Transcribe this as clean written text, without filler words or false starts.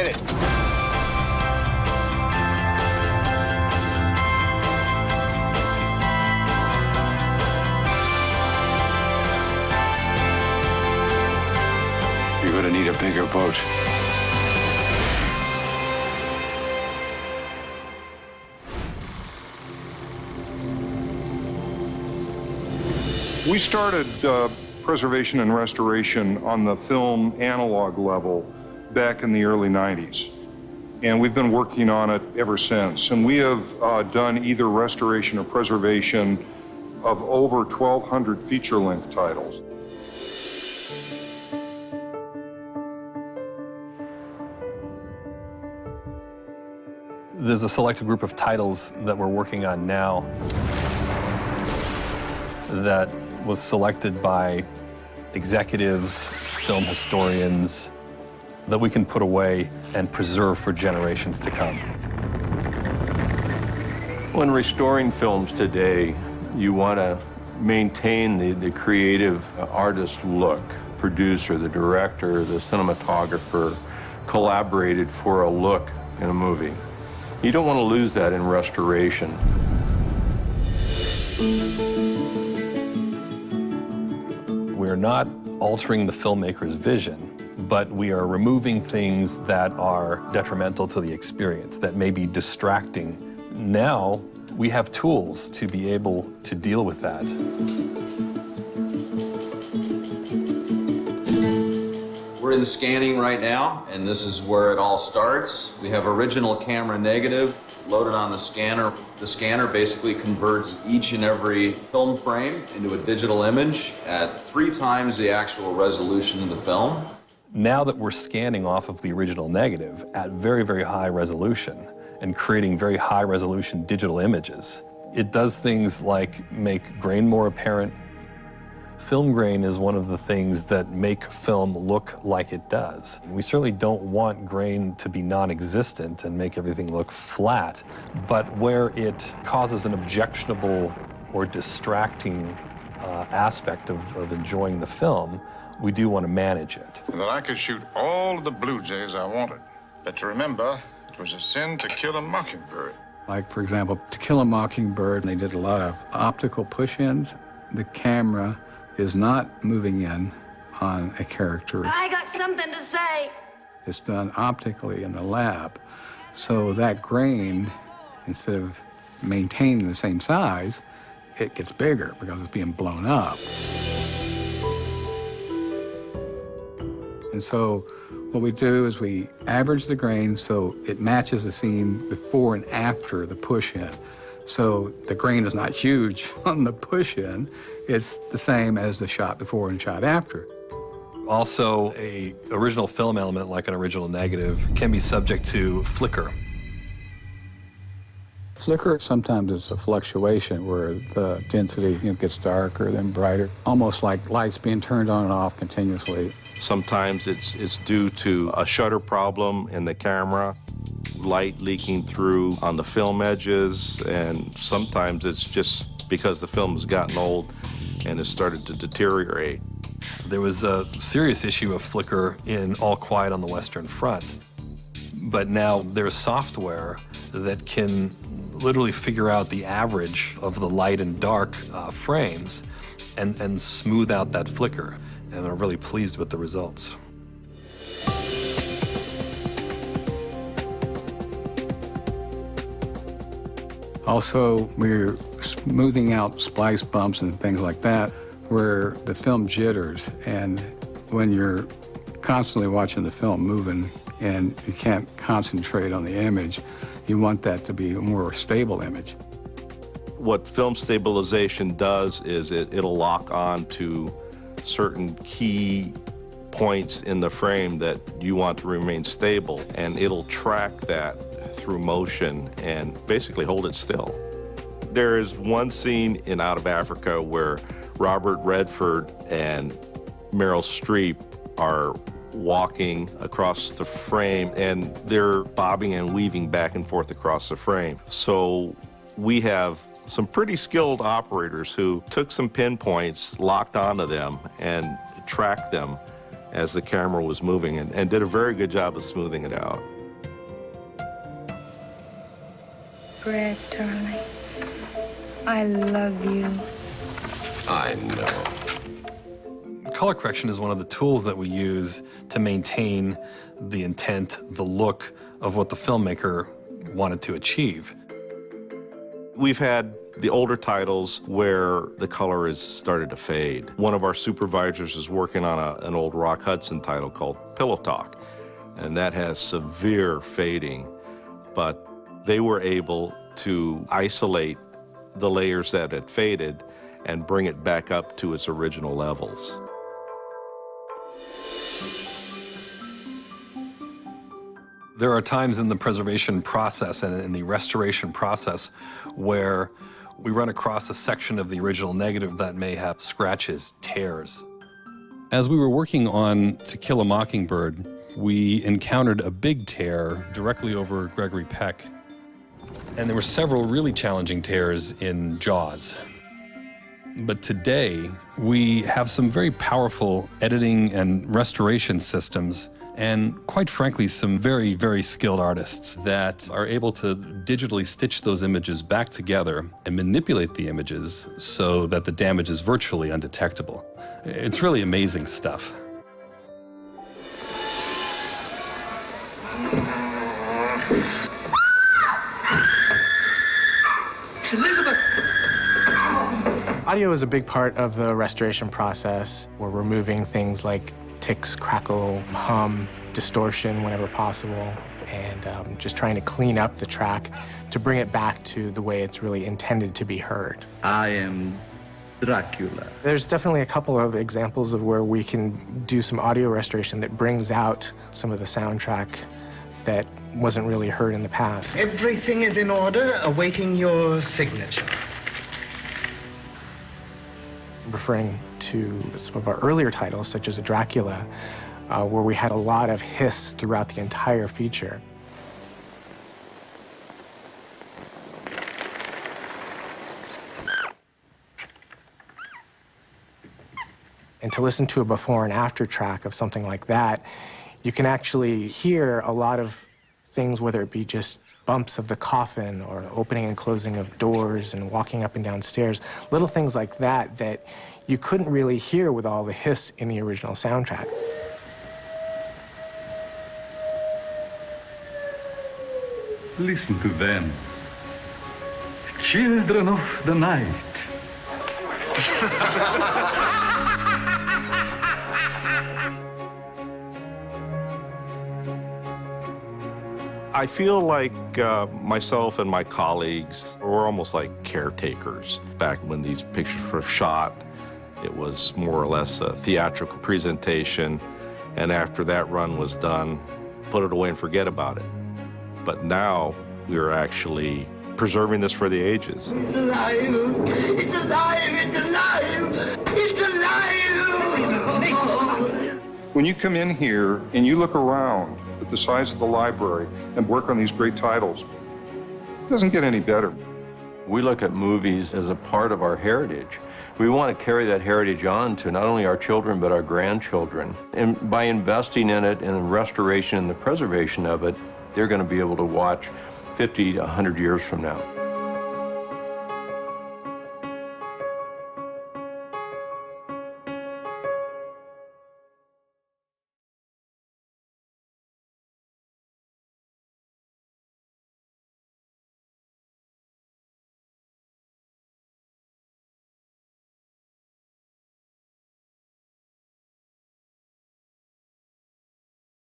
Hit it. You're gonna need a bigger boat. We started preservation and restoration on the film analog level back in the early 90s. And we've been working on it ever since. And we have done either restoration or preservation of over 1,200 feature-length titles. There's a selected group of titles that we're working on now that was selected by executives, film historians, that we can put away and preserve for generations to come. When restoring films today, you want to maintain the creative artist look. Producer, the director, the cinematographer collaborated for a look in a movie. You don't want to lose that in restoration. We're not altering the filmmaker's vision, but we are removing things that are detrimental to the experience, that may be distracting. Now, we have tools to be able to deal with that. We're in scanning right now, and this is where it all starts. We have original camera negative loaded on the scanner. The scanner basically converts each and every film frame into a digital image at 3 times the actual resolution of the film. Now that we're scanning off of the original negative at very, very high resolution and creating very high resolution digital images, it does things like make grain more apparent. Film grain is one of the things that make film look like it does. We certainly don't want grain to be non-existent and make everything look flat, but where it causes an objectionable or distracting aspect of enjoying the film, we do want to manage it. That I could shoot all of the blue jays I wanted. But to remember, it was a sin to kill a mockingbird. Like, for example, To Kill a Mockingbird, they did a lot of optical push-ins. The camera is not moving in on a character. I got something to say. It's done optically in the lab. So that grain, instead of maintaining the same size, it gets bigger because it's being blown up. And so what we do is we average the grain so it matches the scene before and after the push-in. So the grain is not huge on the push-in. It's the same as the shot before and shot after. Also, an original film element, like an original negative, can be subject to flicker. Flicker sometimes is a fluctuation where the density gets darker, then brighter, almost like lights being turned on and off continuously. Sometimes it's due to a shutter problem in the camera, light leaking through on the film edges, and sometimes it's just because the film has gotten old and has started to deteriorate. There was a serious issue of flicker in All Quiet on the Western Front, but now there's software that can literally figure out the average of the light and dark frames and smooth out that flicker, and I'm really pleased with the results. Also, we're smoothing out splice bumps and things like that where the film jitters, and when you're constantly watching the film moving and you can't concentrate on the image, you want that to be a more stable image. What film stabilization does is it'll lock on to certain key points in the frame that you want to remain stable, and it'll track that through motion and basically hold it still. There is one scene in Out of Africa where Robert Redford and Meryl Streep are walking across the frame, and they're bobbing and weaving back and forth across the frame. So we have some pretty skilled operators who took some pinpoints, locked onto them, and tracked them as the camera was moving and did a very good job of smoothing it out. Brad, darling, I love you. I know. Color correction is one of the tools that we use to maintain the intent, the look of what the filmmaker wanted to achieve. We've had the older titles where the color has started to fade. One of our supervisors is working on an old Rock Hudson title called Pillow Talk, and that has severe fading, but they were able to isolate the layers that had faded and bring it back up to its original levels. There are times in the preservation process and in the restoration process where we run across a section of the original negative that may have scratches, tears. As we were working on To Kill a Mockingbird, we encountered a big tear directly over Gregory Peck. And there were several really challenging tears in Jaws. But today, we have some very powerful editing and restoration systems, and quite frankly, some very, very skilled artists that are able to digitally stitch those images back together and manipulate the images so that the damage is virtually undetectable. It's really amazing stuff. Elizabeth! Audio is a big part of the restoration process. We're removing things like ticks, crackle, hum, distortion whenever possible, and just trying to clean up the track to bring it back to the way it's really intended to be heard. I am Dracula. There's definitely a couple of examples of where we can do some audio restoration that brings out some of the soundtrack that wasn't really heard in the past. Everything is in order, awaiting your signature. Referring to some of our earlier titles, such as Dracula, where we had a lot of hiss throughout the entire feature. And to listen to a before and after track of something like that, you can actually hear a lot of things, whether it be just bumps of the coffin or opening and closing of doors and walking up and down stairs, little things like that that you couldn't really hear with all the hiss in the original soundtrack. Listen to them. Children of the night. I feel like myself and my colleagues were almost like caretakers. Back when these pictures were shot, it was more or less a theatrical presentation, and after that run was done, put it away and forget about it. But now we're actually preserving this for the ages. It's alive! It's alive! It's alive! It's alive! When you come in here and you look around at the size of the library and work on these great titles, it doesn't get any better. We look at movies as a part of our heritage. We want to carry that heritage on to not only our children, but our grandchildren. And by investing in it, in the restoration and the preservation of it, they're going to be able to watch 50 to 100 years from now.